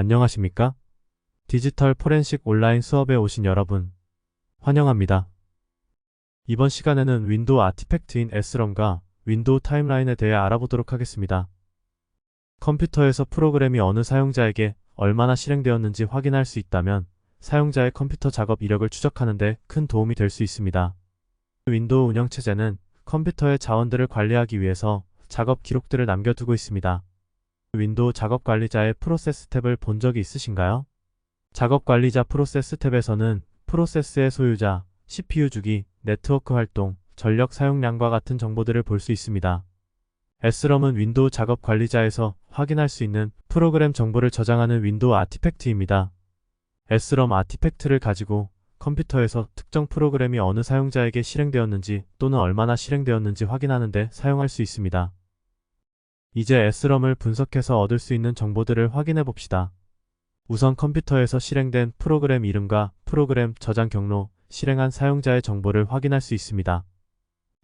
안녕하십니까? 디지털 포렌식 온라인 수업에 오신 여러분, 환영합니다. 이번 시간에는 윈도우 아티팩트인 SROM과 윈도우 타임라인에 대해 알아보도록 하겠습니다. 컴퓨터에서 프로그램이 어느 사용자에게 얼마나 실행되었는지 확인할 수 있다면 사용자의 컴퓨터 작업 이력을 추적하는 데 큰 도움이 될 수 있습니다. 윈도우 운영체제는 컴퓨터의 자원들을 관리하기 위해서 작업 기록들을 남겨두고 있습니다. 윈도우 작업관리자의 프로세스 탭을 본 적이 있으신가요? 작업관리자 프로세스 탭에서는 프로세스의 소유자, CPU 주기, 네트워크 활동, 전력 사용량과 같은 정보들을 볼 수 있습니다. SROM은 윈도우 작업관리자에서 확인할 수 있는 프로그램 정보를 저장하는 윈도우 아티팩트입니다. SROM 아티팩트를 가지고 컴퓨터에서 특정 프로그램이 어느 사용자에게 실행되었는지 또는 얼마나 실행되었는지 확인하는 데 사용할 수 있습니다. 이제 SROM을 분석해서 얻을 수 있는 정보들을 확인해 봅시다. 우선 컴퓨터에서 실행된 프로그램 이름과 프로그램 저장 경로, 실행한 사용자의 정보를 확인할 수 있습니다.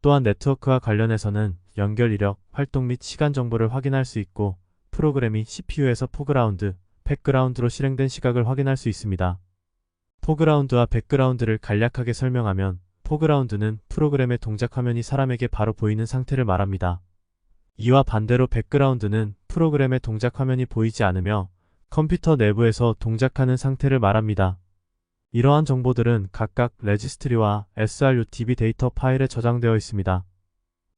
또한 네트워크와 관련해서는 연결 이력, 활동 및 시간 정보를 확인할 수 있고 프로그램이 CPU에서 포그라운드, 백그라운드로 실행된 시각을 확인할 수 있습니다. 포그라운드와 백그라운드를 간략하게 설명하면 포그라운드는 프로그램의 동작 화면이 사람에게 바로 보이는 상태를 말합니다. 이와 반대로 백그라운드는 프로그램의 동작 화면이 보이지 않으며 컴퓨터 내부에서 동작하는 상태를 말합니다. 이러한 정보들은 각각 레지스트리와 srutb 데이터 파일에 저장되어 있습니다.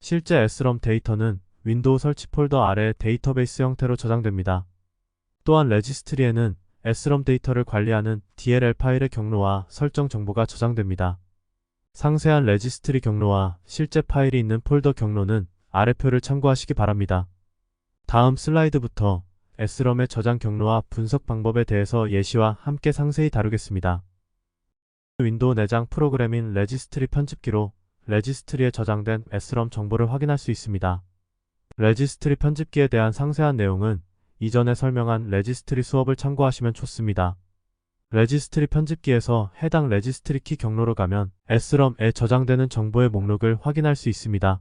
실제 SROM 데이터는 윈도우 설치 폴더 아래 데이터베이스 형태로 저장됩니다. 또한 레지스트리에는 SROM 데이터를 관리하는 DLL 파일의 경로와 설정 정보가 저장됩니다. 상세한 레지스트리 경로와 실제 파일이 있는 폴더 경로는 아래표를 참고하시기 바랍니다. 다음 슬라이드부터 SROM의 저장 경로와 분석 방법에 대해서 예시와 함께 상세히 다루겠습니다. 윈도우 내장 프로그램인 레지스트리 편집기로 레지스트리에 저장된 SROM 정보를 확인할 수 있습니다. 레지스트리 편집기에 대한 상세한 내용은 이전에 설명한 레지스트리 수업을 참고하시면 좋습니다. 레지스트리 편집기에서 해당 레지스트리 키 경로로 가면 SROM에 저장되는 정보의 목록을 확인할 수 있습니다.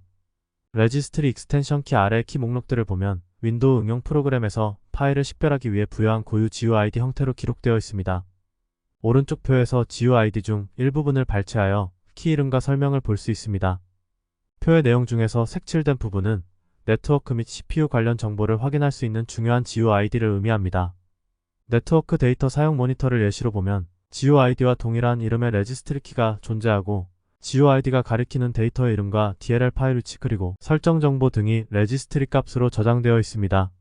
레지스트리 익스텐션 키 아래 키 목록들을 보면 윈도우 응용 프로그램에서 파일을 식별하기 위해 부여한 고유 GUID 형태로 기록되어 있습니다. 오른쪽 표에서 GUID 중 일부분을 발췌하여 키 이름과 설명을 볼 수 있습니다. 표의 내용 중에서 색칠된 부분은 네트워크 및 CPU 관련 정보를 확인할 수 있는 중요한 GUID를 의미합니다. 네트워크 데이터 사용 모니터를 예시로 보면 GUID와 동일한 이름의 레지스트리 키가 존재하고 GUID가 가리키는 데이터의 이름과 DLL 파일 위치 그리고 설정 정보 등이 레지스트리 값으로 저장되어 있습니다.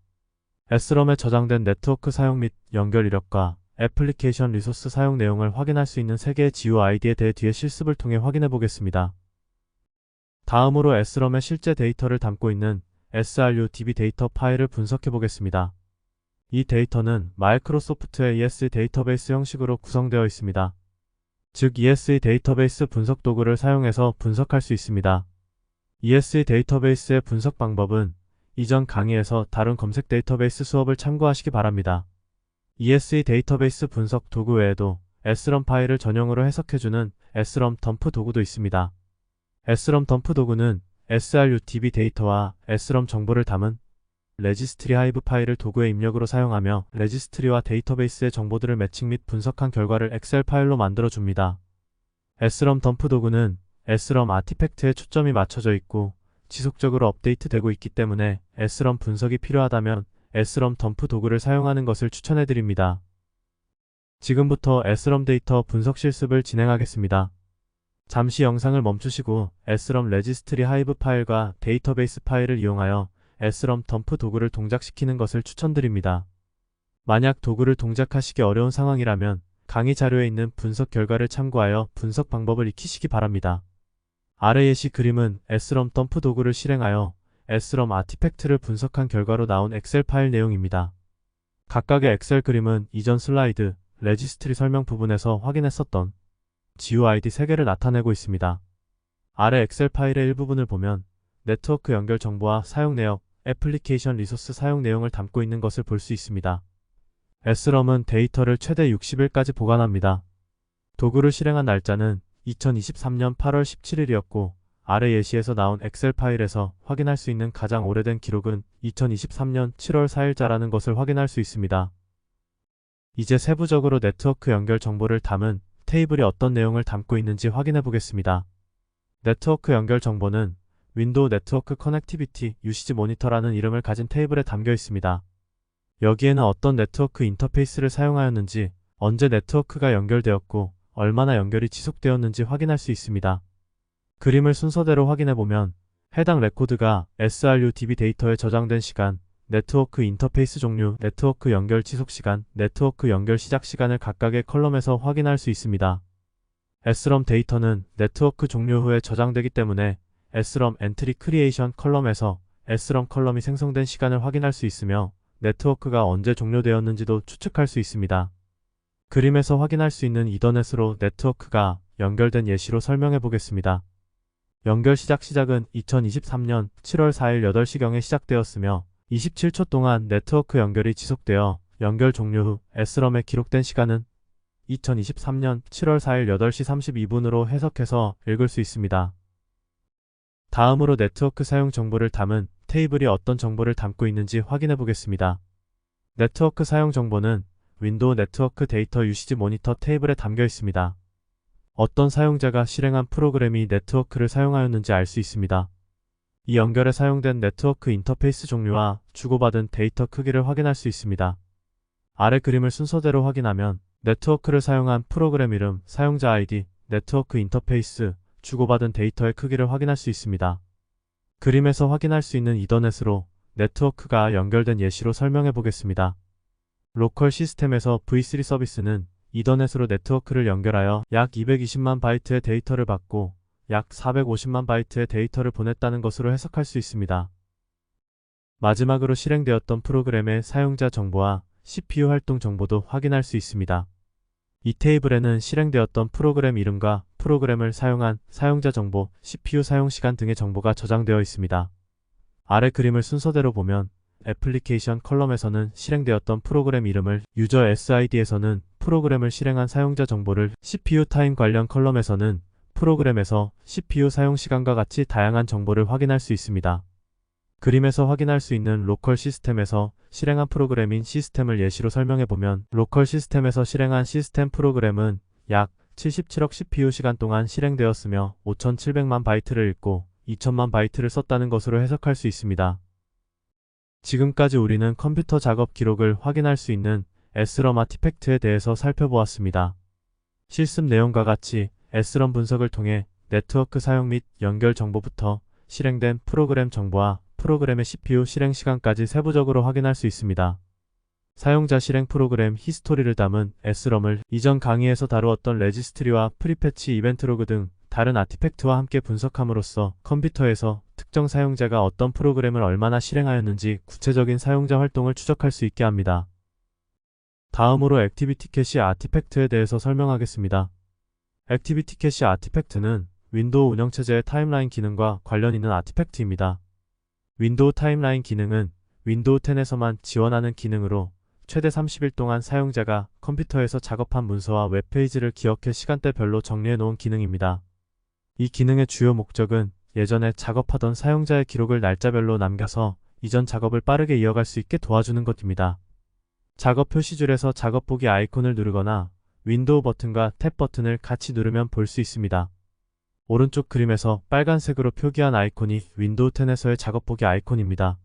SROM에 저장된 네트워크 사용 및 연결 이력과 애플리케이션 리소스 사용 내용을 확인할 수 있는 3개의 GUID에 대해 뒤에 실습을 통해 확인해 보겠습니다. 다음으로 SROM의 실제 데이터를 담고 있는 srutb 데이터 파일을 분석해 보겠습니다. 이 데이터는 마이크로소프트의 ESE 데이터베이스 형식으로 구성되어 있습니다. 즉 ESE 데이터베이스 분석 도구를 사용해서 분석할 수 있습니다. ESE 데이터베이스의 분석 방법은 이전 강의에서 다룬 검색 데이터베이스 수업을 참고하시기 바랍니다. ESE 데이터베이스 분석 도구 외에도 SROM 파일을 전용으로 해석해주는 SROM 덤프 도구도 있습니다. SROM 덤프 도구는 srutb 데이터와 SROM 정보를 담은 레지스트리 하이브 파일을 도구의 입력으로 사용하며 레지스트리와 데이터베이스의 정보들을 매칭 및 분석한 결과를 엑셀 파일로 만들어줍니다. SROM 덤프 도구는 SROM 아티팩트에 초점이 맞춰져 있고 지속적으로 업데이트되고 있기 때문에 SROM 분석이 필요하다면 SROM 덤프 도구를 사용하는 것을 추천해드립니다. 지금부터 SROM 데이터 분석 실습을 진행하겠습니다. 잠시 영상을 멈추시고 SROM 레지스트리 하이브 파일과 데이터베이스 파일을 이용하여 SROM 덤프 도구를 동작시키는 것을 추천드립니다. 만약 도구를 동작하시기 어려운 상황이라면 강의 자료에 있는 분석 결과를 참고하여 분석 방법을 익히시기 바랍니다. 아래 예시 그림은 SROM 덤프 도구를 실행하여 SROM 아티팩트를 분석한 결과로 나온 엑셀 파일 내용입니다. 각각의 엑셀 그림은 이전 슬라이드, 레지스트리 설명 부분에서 확인했었던 GUID 3개를 나타내고 있습니다. 아래 엑셀 파일의 일부분을 보면 네트워크 연결 정보와 사용 내역, 애플리케이션 리소스 사용 내용을 담고 있는 것을 볼 수 있습니다. SROM은 데이터를 최대 60일까지 보관합니다. 도구를 실행한 날짜는 2023년 8월 17일이었고 아래 예시에서 나온 엑셀 파일에서 확인할 수 있는 가장 오래된 기록은 2023년 7월 4일자라는 것을 확인할 수 있습니다. 이제 세부적으로 네트워크 연결 정보를 담은 테이블이 어떤 내용을 담고 있는지 확인해 보겠습니다. 네트워크 연결 정보는 윈도우 네트워크 커넥티비티 유시지 모니터라는 이름을 가진 테이블에 담겨 있습니다. 여기에는 어떤 네트워크 인터페이스를 사용하였는지, 언제 네트워크가 연결되었고 얼마나 연결이 지속되었는지 확인할 수 있습니다. 그림을 순서대로 확인해보면 해당 레코드가 sRUDB 데이터에 저장된 시간, 네트워크 인터페이스 종류, 네트워크 연결 지속 시간, 네트워크 연결 시작 시간을 각각의 컬럼에서 확인할 수 있습니다. SROM 데이터는 네트워크 종료 후에 저장되기 때문에 SROM 엔트리 크리에이션 컬럼에서 SROM 컬럼이 생성된 시간을 확인할 수 있으며 네트워크가 언제 종료되었는지도 추측할 수 있습니다. 그림에서 확인할 수 있는 이더넷으로 네트워크가 연결된 예시로 설명해 보겠습니다. 연결 시작은 2023년 7월 4일 8시경에 시작되었으며 27초 동안 네트워크 연결이 지속되어 연결 종료 후 SROM에 기록된 시간은 2023년 7월 4일 8시 32분으로 해석해서 읽을 수 있습니다. 다음으로 네트워크 사용 정보를 담은 테이블이 어떤 정보를 담고 있는지 확인해 보겠습니다. 네트워크 사용 정보는 윈도우 네트워크 데이터 유시지 모니터 테이블에 담겨 있습니다. 어떤 사용자가 실행한 프로그램이 네트워크를 사용하였는지 알 수 있습니다. 이 연결에 사용된 네트워크 인터페이스 종류와 주고받은 데이터 크기를 확인할 수 있습니다. 아래 그림을 순서대로 확인하면 네트워크를 사용한 프로그램 이름, 사용자 아이디, 네트워크 인터페이스, 주고받은 데이터의 크기를 확인할 수 있습니다. 그림에서 확인할 수 있는 이더넷으로 네트워크가 연결된 예시로 설명해 보겠습니다. 로컬 시스템에서 V3 서비스는 이더넷으로 네트워크를 연결하여 약 220만 바이트의 데이터를 받고 약 450만 바이트의 데이터를 보냈다는 것으로 해석할 수 있습니다. 마지막으로 실행되었던 프로그램의 사용자 정보와 CPU 활동 정보도 확인할 수 있습니다. 이 테이블에는 실행되었던 프로그램 이름과 프로그램을 사용한 사용자 정보, CPU 사용 시간 등의 정보가 저장되어 있습니다. 아래 그림을 순서대로 보면 애플리케이션 컬럼에서는 실행되었던 프로그램 이름을, 유저 SID에서는 프로그램을 실행한 사용자 정보를, CPU 타임 관련 컬럼에서는 프로그램에서 CPU 사용 시간과 같이 다양한 정보를 확인할 수 있습니다. 그림에서 확인할 수 있는 로컬 시스템에서 실행한 프로그램인 시스템을 예시로 설명해보면 로컬 시스템에서 실행한 시스템 프로그램은 약 77억 CPU 시간 동안 실행되었으며 5,700만 바이트를 읽고 2,000만 바이트를 썼다는 것으로 해석할 수 있습니다. 지금까지 우리는 컴퓨터 작업 기록을 확인할 수 있는 SROM 아티팩트에 대해서 살펴보았습니다. 실습 내용과 같이 SROM 분석을 통해 네트워크 사용 및 연결 정보부터 실행된 프로그램 정보와 프로그램의 CPU 실행 시간까지 세부적으로 확인할 수 있습니다. 사용자 실행 프로그램 히스토리를 담은 SROM을 이전 강의에서 다루었던 레지스트리와 프리패치 이벤트 로그 등 다른 아티팩트와 함께 분석함으로써 컴퓨터에서 특정 사용자가 어떤 프로그램을 얼마나 실행하였는지 구체적인 사용자 활동을 추적할 수 있게 합니다. 다음으로 액티비티 캐시 아티팩트에 대해서 설명하겠습니다. 액티비티 캐시 아티팩트는 윈도우 운영체제의 타임라인 기능과 관련 있는 아티팩트입니다. 윈도우 타임라인 기능은 윈도우 10에서만 지원하는 기능으로 최대 30일 동안 사용자가 컴퓨터에서 작업한 문서와 웹페이지를 기억해 시간대별로 정리해 놓은 기능입니다. 이 기능의 주요 목적은 예전에 작업하던 사용자의 기록을 날짜별로 남겨서 이전 작업을 빠르게 이어갈 수 있게 도와주는 것입니다. 작업 표시줄에서 작업 보기 아이콘을 누르거나 윈도우 버튼과 탭 버튼을 같이 누르면 볼 수 있습니다. 오른쪽 그림에서 빨간색으로 표기한 아이콘이 윈도우 10에서의 작업 보기 아이콘입니다.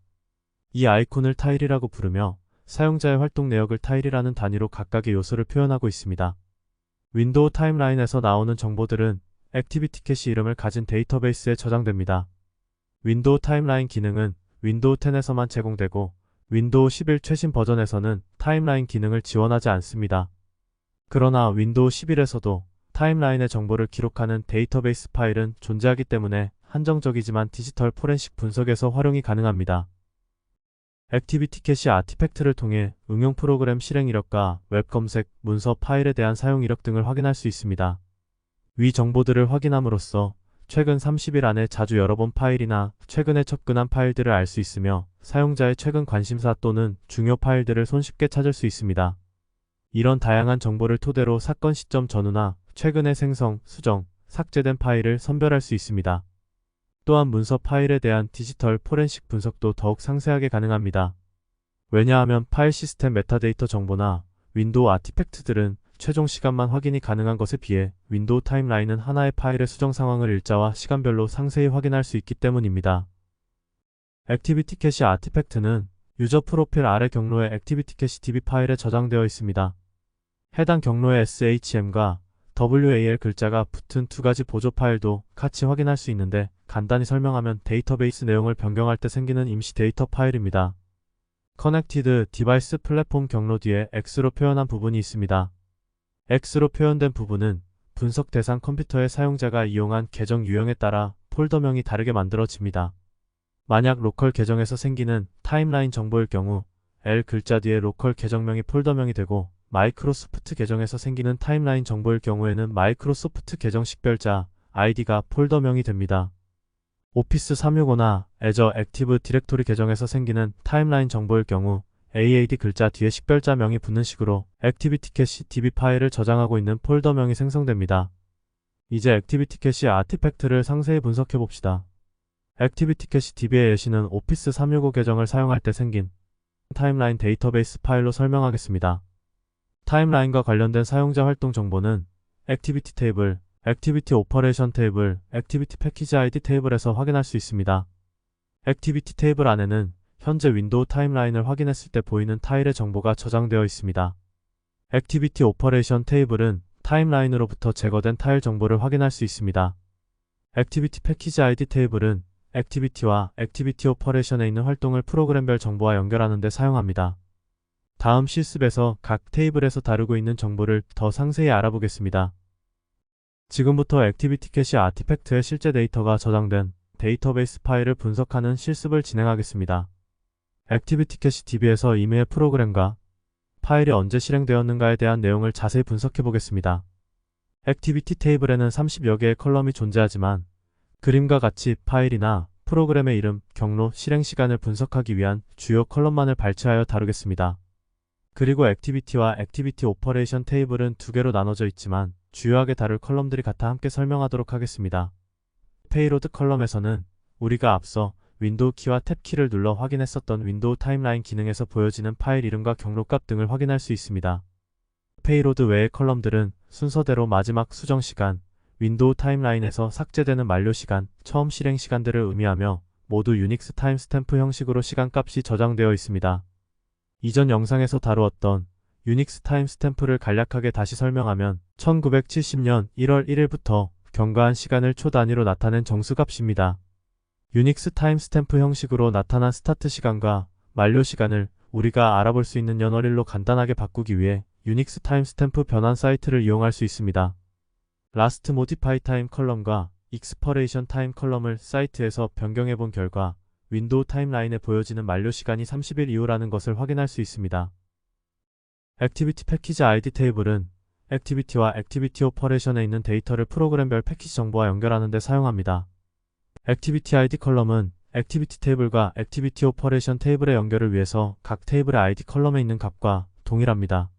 이 아이콘을 타일이라고 부르며 사용자의 활동 내역을 타일이라는 단위로 각각의 요소를 표현하고 있습니다. 윈도우 타임라인에서 나오는 정보들은 액티비티 캐시 이름을 가진 데이터베이스에 저장됩니다. 윈도우 타임라인 기능은 윈도우 10에서만 제공되고 윈도우 11 최신 버전에서는 타임라인 기능을 지원하지 않습니다. 그러나 윈도우 11에서도 타임라인의 정보를 기록하는 데이터베이스 파일은 존재하기 때문에 한정적이지만 디지털 포렌식 분석에서 활용이 가능합니다. 액티비티 캐시 아티팩트를 통해 응용 프로그램 실행 이력과 웹 검색, 문서 파일에 대한 사용 이력 등을 확인할 수 있습니다. 위 정보들을 확인함으로써 최근 30일 안에 자주 열어본 파일이나 최근에 접근한 파일들을 알 수 있으며 사용자의 최근 관심사 또는 중요 파일들을 손쉽게 찾을 수 있습니다. 이런 다양한 정보를 토대로 사건 시점 전후나 최근에 생성, 수정, 삭제된 파일을 선별할 수 있습니다. 또한 문서 파일에 대한 디지털 포렌식 분석도 더욱 상세하게 가능합니다. 왜냐하면 파일 시스템 메타데이터 정보나 윈도우 아티팩트들은 최종 시간만 확인이 가능한 것에 비해 윈도우 타임라인은 하나의 파일의 수정 상황을 일자와 시간별로 상세히 확인할 수 있기 때문입니다. 액티비티 캐시 아티팩트는 유저 프로필 아래 경로의 액티비티 캐시 db 파일에 저장되어 있습니다. 해당 경로의 SHM과 WAL 글자가 붙은 두 가지 보조 파일도 같이 확인할 수 있는데, 간단히 설명하면 데이터베이스 내용을 변경할 때 생기는 임시 데이터 파일입니다. Connected Device 플랫폼 경로 뒤에 X로 표현한 부분이 있습니다. X로 표현된 부분은 분석 대상 컴퓨터의 사용자가 이용한 계정 유형에 따라 폴더명이 다르게 만들어집니다. 만약 로컬 계정에서 생기는 타임라인 정보일 경우 L 글자 뒤에 로컬 계정명이 폴더명이 되고, 마이크로소프트 계정에서 생기는 타임라인 정보일 경우에는 마이크로소프트 계정 식별자 ID가 폴더명이 됩니다. 오피스 365나 애저 액티브 디렉토리 계정에서 생기는 타임라인 정보일 경우 AAD 글자 뒤에 식별자명이 붙는 식으로 액티비티 캐시 db 파일을 저장하고 있는 폴더명이 생성됩니다. 이제 액티비티 캐시 아티팩트를 상세히 분석해 봅시다. 액티비티 캐시 db의 예시는 오피스 365 계정을 사용할 때 생긴 타임라인 데이터베이스 파일로 설명하겠습니다. 타임라인과 관련된 사용자 활동 정보는 액티비티 테이블, 액티비티 오퍼레이션 테이블, 액티비티 패키지 ID 테이블에서 확인할 수 있습니다. 액티비티 테이블 안에는 현재 윈도우 타임라인을 확인했을 때 보이는 타일의 정보가 저장되어 있습니다. 액티비티 오퍼레이션 테이블은 타임라인으로부터 제거된 타일 정보를 확인할 수 있습니다. 액티비티 패키지 ID 테이블은 액티비티와 액티비티 오퍼레이션에 있는 활동을 프로그램별 정보와 연결하는 데 사용합니다. 다음 실습에서 각 테이블에서 다루고 있는 정보를 더 상세히 알아보겠습니다. 지금부터 액티비티 캐시 아티팩트의 실제 데이터가 저장된 데이터베이스 파일을 분석하는 실습을 진행하겠습니다. 액티비티 캐시 db에서 이메일 프로그램과 파일이 언제 실행되었는가에 대한 내용을 자세히 분석해 보겠습니다. 액티비티 테이블에는 30여 개의 컬럼이 존재하지만 그림과 같이 파일이나 프로그램의 이름, 경로, 실행 시간을 분석하기 위한 주요 컬럼만을 발췌하여 다루겠습니다. 그리고 액티비티와 액티비티 오퍼레이션 테이블은 두 개로 나눠져 있지만 주요하게 다룰 컬럼들이 같아 함께 설명하도록 하겠습니다. 페이로드 컬럼에서는 우리가 앞서 윈도우 키와 탭 키를 눌러 확인했었던 윈도우 타임라인 기능에서 보여지는 파일 이름과 경로값 등을 확인할 수 있습니다. 페이로드 외의 컬럼들은 순서대로 마지막 수정 시간, 윈도우 타임라인에서 삭제되는 만료 시간, 처음 실행 시간들을 의미하며 모두 유닉스 타임스탬프 형식으로 시간값이 저장되어 있습니다. 이전 영상에서 다루었던 유닉스 타임스탬프를 간략하게 다시 설명하면 1970년 1월 1일부터 경과한 시간을 초 단위로 나타낸 정수값입니다. 유닉스 타임스탬프 형식으로 나타난 스타트 시간과 만료 시간을 우리가 알아볼 수 있는 연월일로 간단하게 바꾸기 위해 유닉스 타임스탬프 변환 사이트를 이용할 수 있습니다. 라스트 모디파이 타임 컬럼과 익스퍼레이션 타임 컬럼을 사이트에서 변경해 본 결과 윈도우 타임라인에 보여지는 만료 시간이 30일 이후라는 것을 확인할 수 있습니다. 액티비티 패키지 ID 테이블은 액티비티와 액티비티 오퍼레이션에 있는 데이터를 프로그램별 패키지 정보와 연결하는 데 사용합니다. 액티비티 ID 컬럼은 액티비티 테이블과 액티비티 오퍼레이션 테이블의 연결을 위해서 각 테이블의 ID 컬럼에 있는 값과 동일합니다.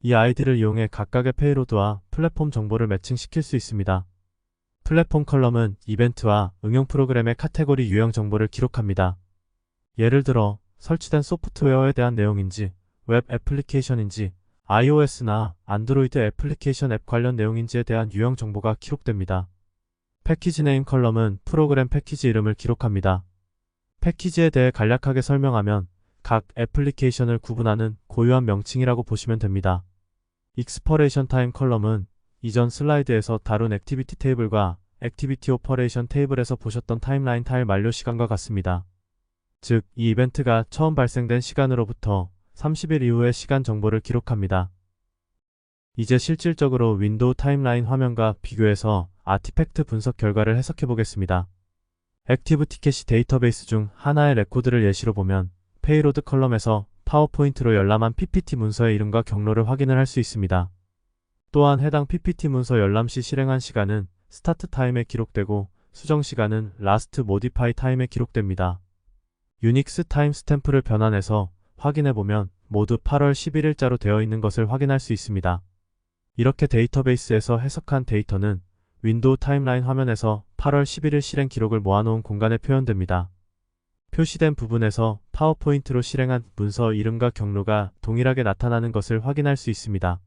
이 아이디를 이용해 각각의 페이로드와 플랫폼 정보를 매칭시킬 수 있습니다. 플랫폼 컬럼은 이벤트와 응용 프로그램의 카테고리 유형 정보를 기록합니다. 예를 들어 설치된 소프트웨어에 대한 내용인지, 웹 애플리케이션인지, iOS나 안드로이드 애플리케이션 앱 관련 내용인지에 대한 유형 정보가 기록됩니다. 패키지 네임 컬럼은 프로그램 패키지 이름을 기록합니다. 패키지에 대해 간략하게 설명하면 각 애플리케이션을 구분하는 고유한 명칭이라고 보시면 됩니다. 익스퍼레이션 타임 컬럼은 이전 슬라이드에서 다룬 액티비티 테이블과 액티비티 오퍼레이션 테이블에서 보셨던 타임라인 타일 만료 시간과 같습니다. 즉, 이 이벤트가 처음 발생된 시간으로부터 30일 이후의 시간 정보를 기록합니다. 이제 실질적으로 윈도우 타임라인 화면과 비교해서 아티팩트 분석 결과를 해석해 보겠습니다. 액티비티 캐시 데이터베이스 중 하나의 레코드를 예시로 보면 페이로드 컬럼에서 파워포인트로 열람한 PPT 문서의 이름과 경로를 확인을 할 수 있습니다. 또한 해당 PPT 문서 열람 시 실행한 시간은 스타트 타임에 기록되고 수정 시간은 라스트 모디파이 타임에 기록됩니다. 유닉스 타임스탬프를 변환해서 확인해보면 모두 8월 11일자로 되어 있는 것을 확인할 수 있습니다. 이렇게 데이터베이스에서 해석한 데이터는 윈도우 타임라인 화면에서 8월 11일 실행 기록을 모아놓은 공간에 표현됩니다. 표시된 부분에서 파워포인트로 실행한 문서 이름과 경로가 동일하게 나타나는 것을 확인할 수 있습니다.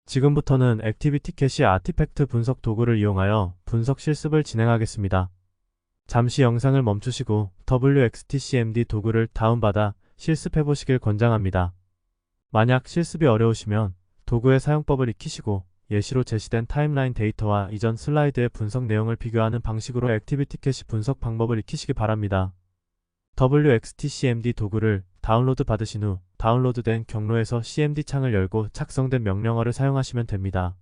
지금부터는 액티비티 캐시 아티팩트 분석 도구를 이용하여 분석 실습을 진행하겠습니다. 잠시 영상을 멈추시고 WXTCMD 도구를 다운받아 실습해보시길 권장합니다. 만약 실습이 어려우시면 도구의 사용법을 익히시고 예시로 제시된 타임라인 데이터와 이전 슬라이드의 분석 내용을 비교하는 방식으로 액티비티 캐시 분석 방법을 익히시기 바랍니다. WXTCMD 도구를 다운로드 받으신 후 다운로드된 경로에서 CMD 창을 열고 작성된 명령어를 사용하시면 됩니다.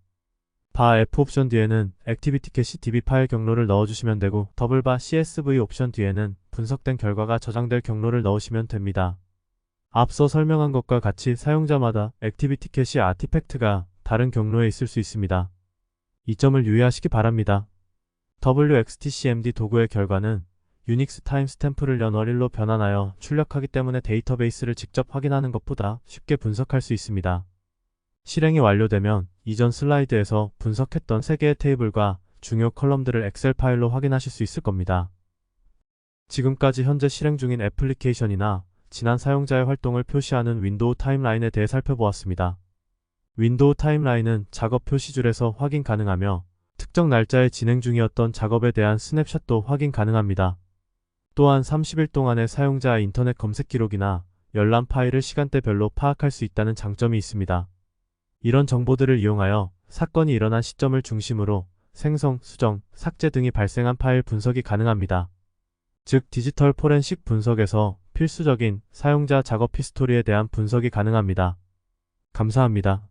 바 F 옵션 뒤에는 액티비티 캐시 DB 파일 경로를 넣어주시면 되고 더블바 CSV 옵션 뒤에는 분석된 결과가 저장될 경로를 넣으시면 됩니다. 앞서 설명한 것과 같이 사용자마다 액티비티 캐시 아티팩트가 다른 경로에 있을 수 있습니다. 이 점을 유의하시기 바랍니다. WXTCMD 도구의 결과는 유닉스 타임스탬프를 연월일로 변환하여 출력하기 때문에 데이터베이스를 직접 확인하는 것보다 쉽게 분석할 수 있습니다. 실행이 완료되면 이전 슬라이드에서 분석했던 3개의 테이블과 중요 컬럼들을 엑셀 파일로 확인하실 수 있을 겁니다. 지금까지 현재 실행 중인 애플리케이션이나 지난 사용자의 활동을 표시하는 윈도우 타임라인에 대해 살펴보았습니다. 윈도우 타임라인은 작업 표시줄에서 확인 가능하며 특정 날짜에 진행 중이었던 작업에 대한 스냅샷도 확인 가능합니다. 또한 30일 동안의 사용자의 인터넷 검색 기록이나 열람 파일을 시간대별로 파악할 수 있다는 장점이 있습니다. 이런 정보들을 이용하여 사건이 일어난 시점을 중심으로 생성, 수정, 삭제 등이 발생한 파일 분석이 가능합니다. 즉 디지털 포렌식 분석에서 필수적인 사용자 작업 히스토리에 대한 분석이 가능합니다. 감사합니다.